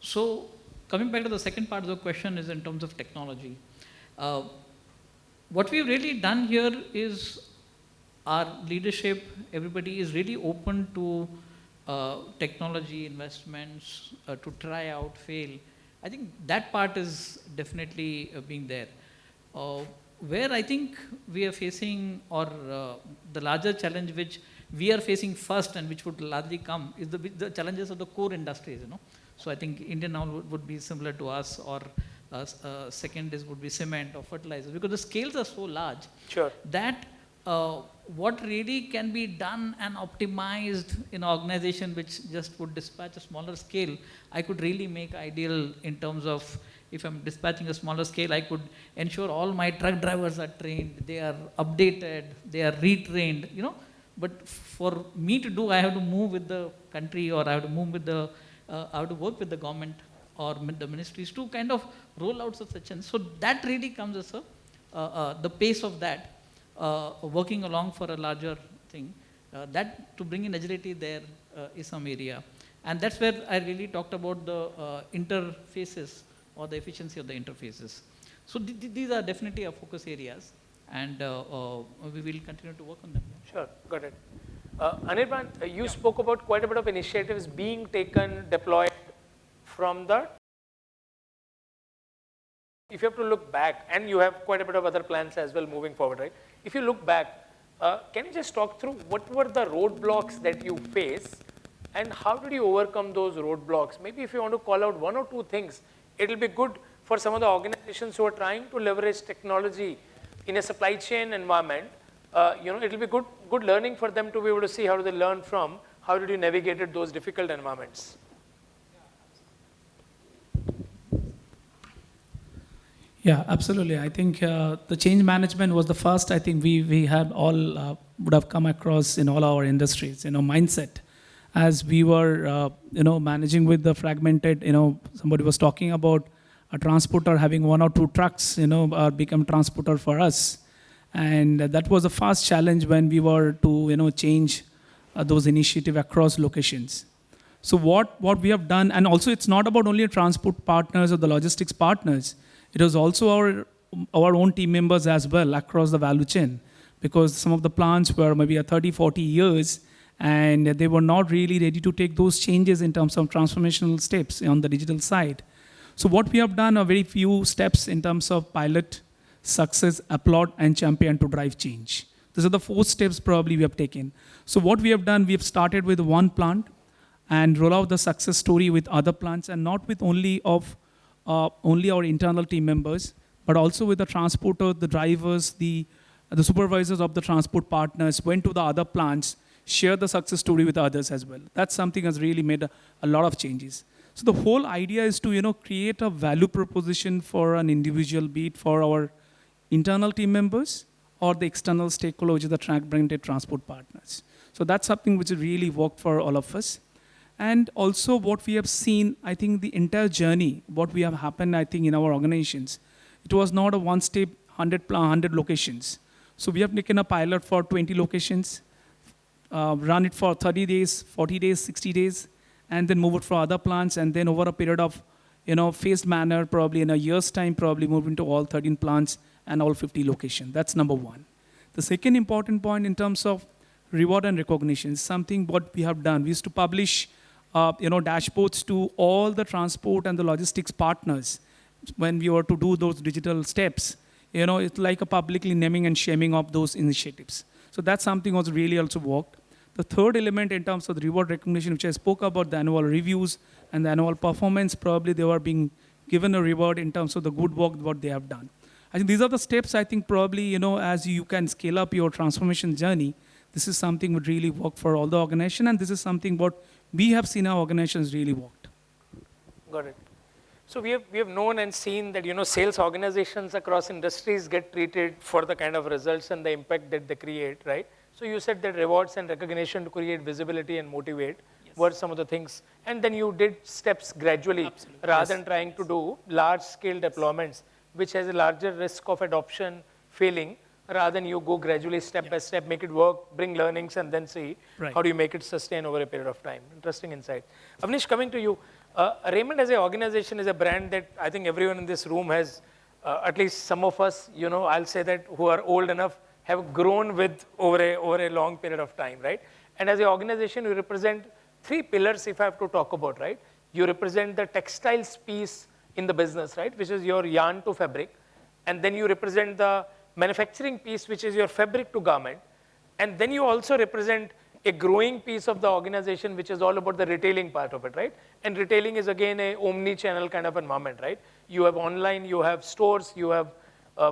So coming back to the second part of the question is in terms of technology. What we've really done here is our leadership, everybody is really open to technology investments, to try out, fail. I think that part is definitely being there. Where I think we are facing, or the larger challenge which we are facing first and which would largely come, is the challenges of the core industries. So I think Indian Oil would be similar to us, or second would be cement or fertilizers, because the scales are so large. Sure. That what really can be done and optimized in an organization which just would dispatch a smaller scale, I could really make ideal in terms of, if I'm dispatching a smaller scale, I could ensure all my truck drivers are trained, they are updated, they are retrained, But for me to do, I have to move with the country, or I have to move with the, I have to work with the government or the ministries to kind of roll out such sections. So that really comes as the pace of that, working along for a larger thing. That to bring in agility there is some area. And that's where I really talked about the interfaces or the efficiency of the interfaces. So these are definitely our focus areas, and we will continue to work on them. Sure, got it. Anirban, you spoke about quite a bit of initiatives being taken, deployed from the, if you have to look back, and you have quite a bit of other plans as well moving forward, right? If you look back, can you just talk through what were the roadblocks that you face, and how did you overcome those roadblocks? Maybe if you want to call out one or two things, it'll be good for some of the organizations who are trying to leverage technology in a supply chain environment. It'll be good learning for them to be able to see how do they learn from, how did you navigate those difficult environments. Yeah, absolutely. I think the change management was the first, I think we had all, would have come across in all our industries, mindset. As we were, managing with the fragmented, somebody was talking about a transporter having one or two trucks, become transporter for us. And that was the first challenge when we were to, change those initiatives across locations. So what we have done, and also it's not about only transport partners or the logistics partners, it was also our own team members as well across the value chain, because some of the plants were maybe 30, 40 years, and they were not really ready to take those changes in terms of transformational steps on the digital side. So what we have done are very few steps in terms of pilot, success, applaud, and champion to drive change. These are the 4 steps probably we have taken. So what we have done, we have started with one plant and roll out the success story with other plants, and not with only our internal team members, but also with the transporter, the drivers, the supervisors of the transport partners went to the other plants, share the success story with others as well. That's something has really made a lot of changes. So the whole idea is to create a value proposition for an individual, be it for our internal team members or the external stakeholder, which is the fragmented transport partners. So that's something which really worked for all of us. And also what we have seen, I think the entire journey, what we have happened, I think in our organizations, it was not a one step, 100 locations. So we have taken a pilot for 20 locations, run it for 30 days, 40 days, 60 days, and then move it for other plants, and then over a period of phased manner, probably in a year's time, probably move into all 13 plants and all 50 locations. That's number one. The second important point in terms of reward and recognition is something what we have done. We used to publish dashboards to all the transport and the logistics partners when we were to do those digital steps. It's like a publicly naming and shaming of those initiatives. So that's something was really also worked. The third element in terms of the reward recognition, which I spoke about, the annual reviews and the annual performance, probably they were being given a reward in terms of the good work what they have done. I think these are the steps I think probably, as you can scale up your transformation journey, this is something would really work for all the organization, and this is something what we have seen our organizations really worked. Got it. So we have known and seen that, sales organizations across industries get treated for the kind of results and the impact that they create, right? So you said that rewards and recognition to create visibility and motivate were some of the things. And then you did steps gradually. Absolutely. Rather than trying to do large scale deployments, which has a larger risk of adoption failing, rather than you go gradually step by step, make it work, bring learnings, and then see how do you make it sustain over a period of time. Interesting insight. Avnish, coming to you, Raymond as an organization is a brand that I think everyone in this room has, at least some of us, I'll say that who are old enough, have grown with over a long period of time, right? And as an organization, you represent three pillars if I have to talk about, right? You represent the textiles piece in the business, right? Which is your yarn to fabric. And then you represent the manufacturing piece, which is your fabric to garment. And then you also represent a growing piece of the organization, which is all about the retailing part of it, right? And retailing is again a omni-channel kind of environment, right? You have online, you have stores, you have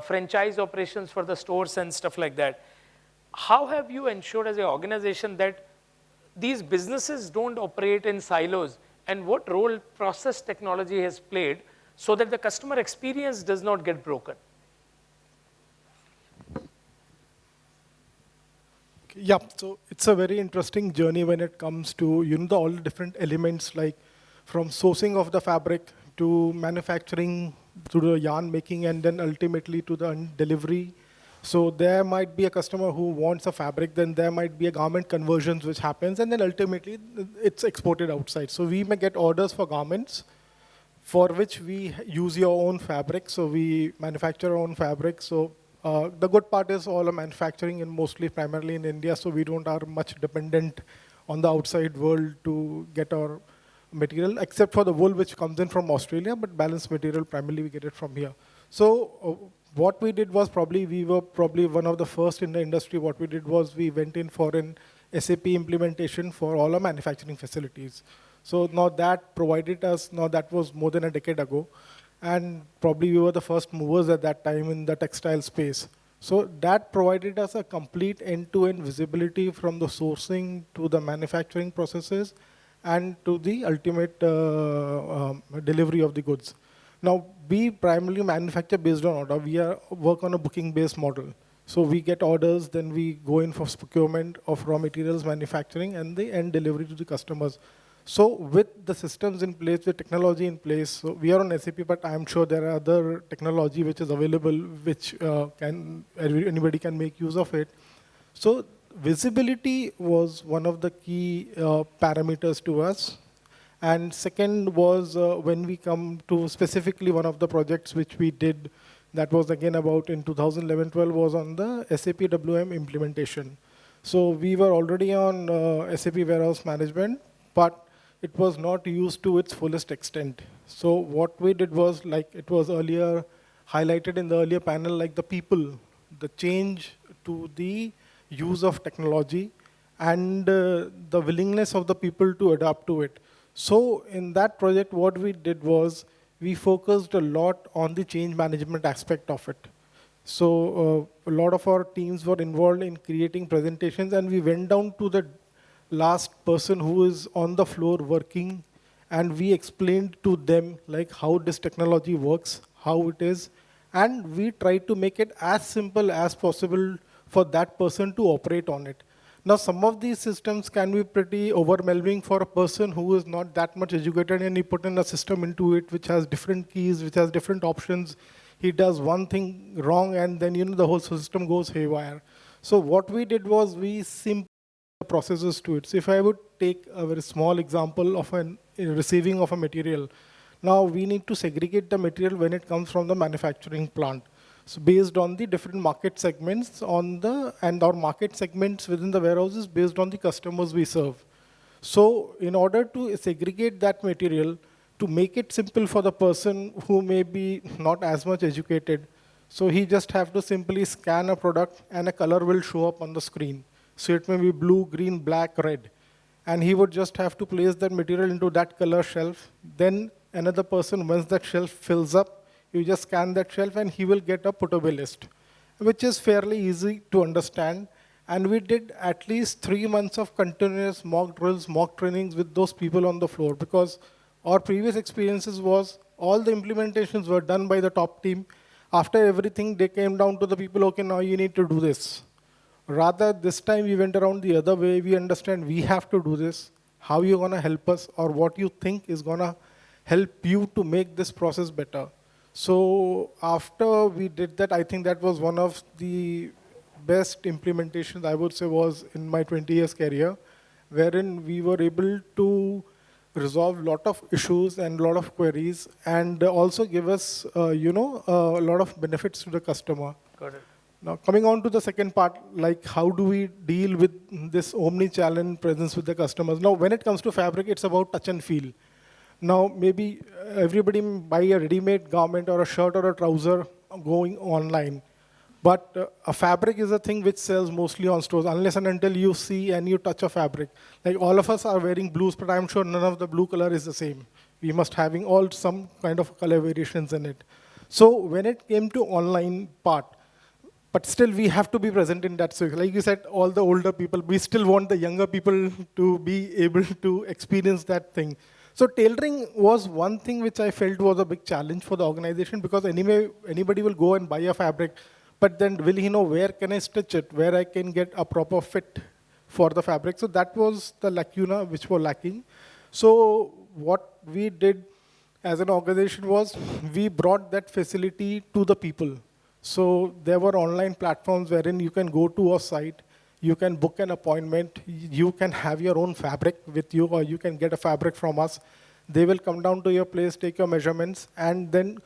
franchise operations for the stores and stuff like that. How have you ensured as an organization that these businesses don't operate in silos, and what role process technology has played so that the customer experience does not get broken? Yeah, so it's a very interesting journey when it comes to all the different elements, like from sourcing of the fabric to manufacturing to the yarn making, and then ultimately to the delivery. So there might be a customer who wants a fabric, then there might be a garment conversions which happens, and then ultimately it's exported outside. So we may get orders for garments for which we use your own fabric. So we manufacture our own fabric. So the good part is all our manufacturing and mostly primarily in India, so we don't are much dependent on the outside world to get our material, except for the wool which comes in from Australia, but balanced material primarily we get it from here. So what we did was we were probably one of the first in the industry. What we did was we went in for an SAP implementation for all our manufacturing facilities. So now that provided us, now that was more than a decade ago, and probably we were the first movers at that time in the textile space. So that provided us a complete end-to-end visibility from the sourcing to the manufacturing processes and to the ultimate delivery of the goods. Now, we primarily manufacture based on order. We work on a booking-based model. So we get orders, then we go in for procurement of raw materials, manufacturing, and the end delivery to the customers. So with the systems in place, the technology in place, so we are on SAP, but I'm sure there are other technology which is available, which anybody can make use of it. So visibility was one of the key parameters to us. And second was when we come to specifically one of the projects which we did, that was again about in 2011-12, was on the SAP WM implementation. So we were already on SAP Warehouse Management, but it was not used to its fullest extent. So what we did was, like it was earlier highlighted in the earlier panel, like the people, the change to the use of technology and the willingness of the people to adapt to it. So in that project, what we did was we focused a lot on the change management aspect of it. So a lot of our teams were involved in creating presentations, and we went down to the last person who is on the floor working, and we explained to them like how this technology works, how it is, and we tried to make it as simple as possible for that person to operate on it. Now, some of these systems can be pretty overwhelming for a person who is not that much educated, and he put in a system into it which has different keys, which has different options. He does one thing wrong, and then the whole system goes haywire. So what we did was we simplified the processes to it. So if I would take a very small example of receiving of a material. Now we need to segregate the material when it comes from the manufacturing plant. So based on the different market segments and our market segments within the warehouses based on the customers we serve. So in order to segregate that material, to make it simple for the person who may be not as much educated, so he just have to simply scan a product and a color will show up on the screen. So it may be blue, green, black, red. And he would just have to place that material into that color shelf. Then another person, once that shelf fills up, you just scan that shelf and he will get a put-away list, which is fairly easy to understand. And we did at least 3 months of continuous mock drills, mock trainings with those people on the floor, because our previous experiences was all the implementations were done by the top team. After everything, they came down to the people, okay, now you need to do this. Rather, this time we went around the other way. We understand we have to do this. How you're going to help us, or what you think is going to help you to make this process better. So after we did that, I think that was one of the best implementations, I would say, was in my 20 years career, wherein we were able to resolve a lot of issues and a lot of queries, and also give us, a lot of benefits to the customer. Got it. Now, coming on to the second part, like how do we deal with this omni-channel presence with the customers? Now, when it comes to fabric, it's about touch and feel. Now, maybe everybody buy a ready-made garment or a shirt or a trouser going online. But a fabric is a thing which sells mostly on stores, unless and until you see and you touch a fabric. Like all of us are wearing blues, but I'm sure none of the blue color is the same. We must having all some kind of color variations in it. So when it came to online part, but still we have to be present in that space. Like you said, all the older people, we still want the younger people to be able to experience that thing. So tailoring was one thing which I felt was a big challenge for the organization, because anyway, anybody will go and buy a fabric, but then will he know where can I stitch it, where I can get a proper fit for the fabric. So that was the lacuna which were lacking. So what we did as an organization was we brought that facility to the people. So there were online platforms wherein you can go to a site, you can book an appointment, you can have your own fabric with you, or you can get a fabric from us. They will come down to your place, take your measurements, and then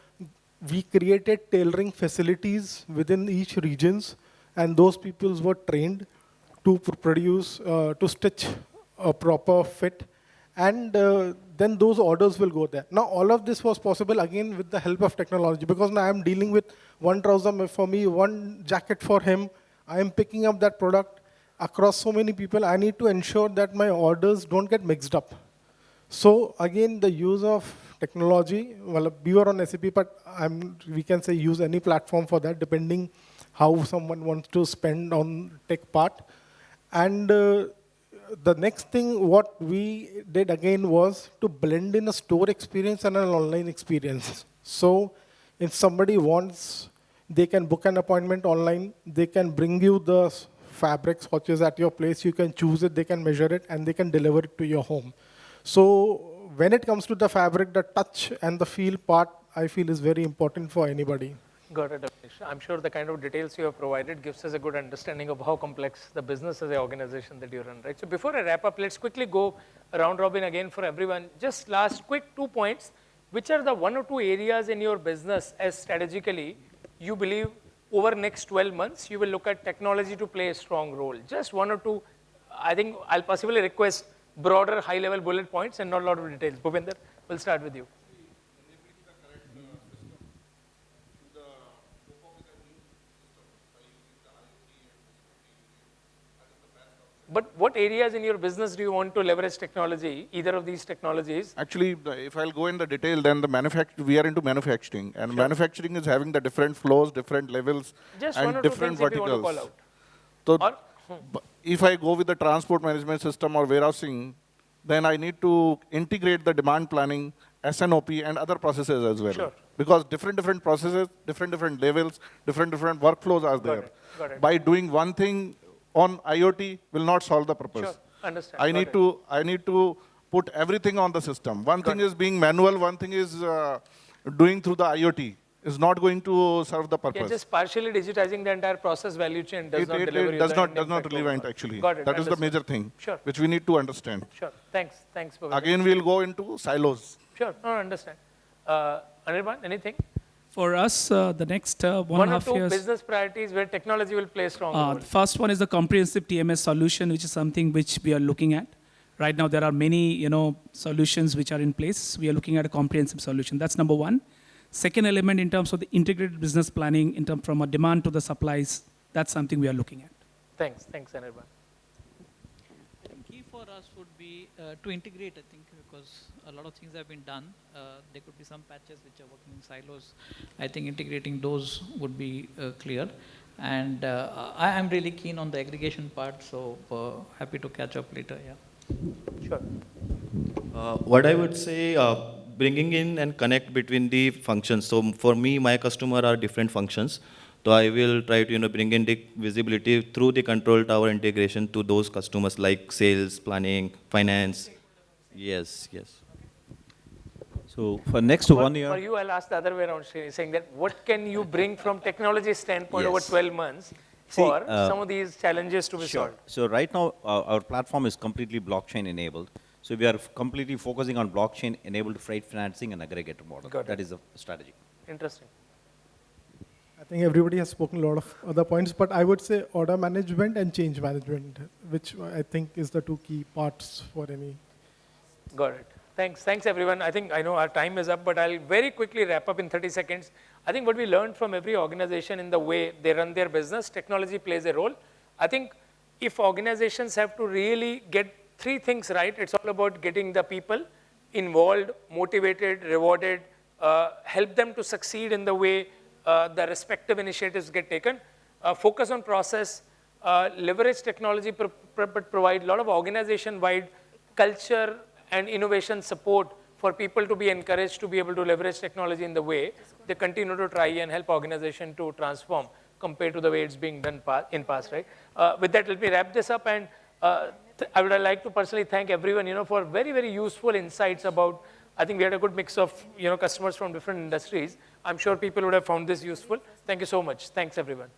we created tailoring facilities within each regions, and those people were trained to produce, to stitch a proper fit, and then those orders will go there. Now, all of this was possible, again, with the help of technology, because now I'm dealing with one trouser for me, one jacket for him. I am picking up that product across so many people. I need to ensure that my orders don't get mixed up. So again, the use of technology, well, we were on SAP, but we can say use any platform for that, depending how someone wants to spend on tech part. And the next thing what we did again was to blend in a store experience and an online experience. So if somebody wants, they can book an appointment online, they can bring you the fabric swatches at your place, you can choose it, they can measure it, and they can deliver it to your home. So when it comes to the fabric, the touch and the feel part, I feel is very important for anybody. Got it, Amish. I'm sure the kind of details you have provided gives us a good understanding of how complex the business as an organization that you run, right? So before I wrap up, let's quickly go round robin again for everyone. Just last quick 2 points. Which are the 1 or 2 areas in your business as strategically you believe over next 12 months you will look at technology to play a strong role? Just 1 or 2. I think I'll possibly request broader high-level bullet points and not a lot of details. Bhupinder, we'll start with you. But what areas in your business do you want to leverage technology, either of these technologies? Actually, if I'll go in the detail, then we are into manufacturing. And manufacturing is having the different flows, different levels, just and different verticals. You want to call out. So if I go with the transport management system or warehousing, then I need to integrate the demand planning, SNOP, and other processes as well. Sure. Because different processes, different levels, different workflows are there. Got it. By doing one thing on IoT will not solve the purpose. Sure, understand. I need to put everything on the system. One thing is being manual, one thing is doing through the IoT. Is not going to serve the purpose. Yeah, just partially digitizing the entire process value chain does not deliver. It does not relevant actually. Got it. That is the major thing, sure, which we need to understand. Sure. Thanks. Again, we'll go into silos. Sure. No, understand. Anirban, anything? For us, the next one One and a or half two years. business priorities where technology will play a strong role. The first one is the comprehensive TMS solution, which is something which we are looking at. Right now, there are many, solutions which are in place. We are looking at a comprehensive solution. That's number one. Second element in terms of the integrated business planning, in terms from a demand to the supplies, that's something we are looking at. Thanks, Anirban. Key for us would be to integrate, I think, because a lot of things have been done. There could be some patches which are working in silos. I think integrating those would be clear. And I am really keen on the aggregation part, so happy to catch up later, yeah. Sure. What I would say, bringing in and connect between the functions. So for me, my customer are different functions. So I will try to bring in the visibility through the control tower integration to those customers like sales, planning, finance. Yes. So for next 1 year. For you, I'll ask the other way around, Srini, saying that what can you bring from technology standpoint over Yes. 12 months for some of these challenges to be solved? So right now, our platform is completely blockchain enabled. So we are completely focusing on blockchain enabled freight financing and aggregator model. Got it. That is the strategy. Interesting. I think everybody has spoken a lot of other points, but I would say order management and change management, which I think is the two key parts for any. Got it. Thanks everyone. I know our time is up, but I'll very quickly wrap up in 30 seconds. I think what we learned from every organization in the way they run their business, technology plays a role. I think if organizations have to really get three things right, it's all about getting the people involved, motivated, rewarded, help them to succeed in the way the respective initiatives get taken, focus on process, leverage technology, but provide a lot of organization-wide culture and innovation support for people to be encouraged to be able to leverage technology in the way they continue to try and help organization to transform compared to the way it's being done in past, right? With that, let me wrap this up, and I would like to personally thank everyone, for very, very useful insights about. I think we had a good mix of, customers from different industries. I'm sure people would have found this useful. Thank you so much. Thanks, everyone.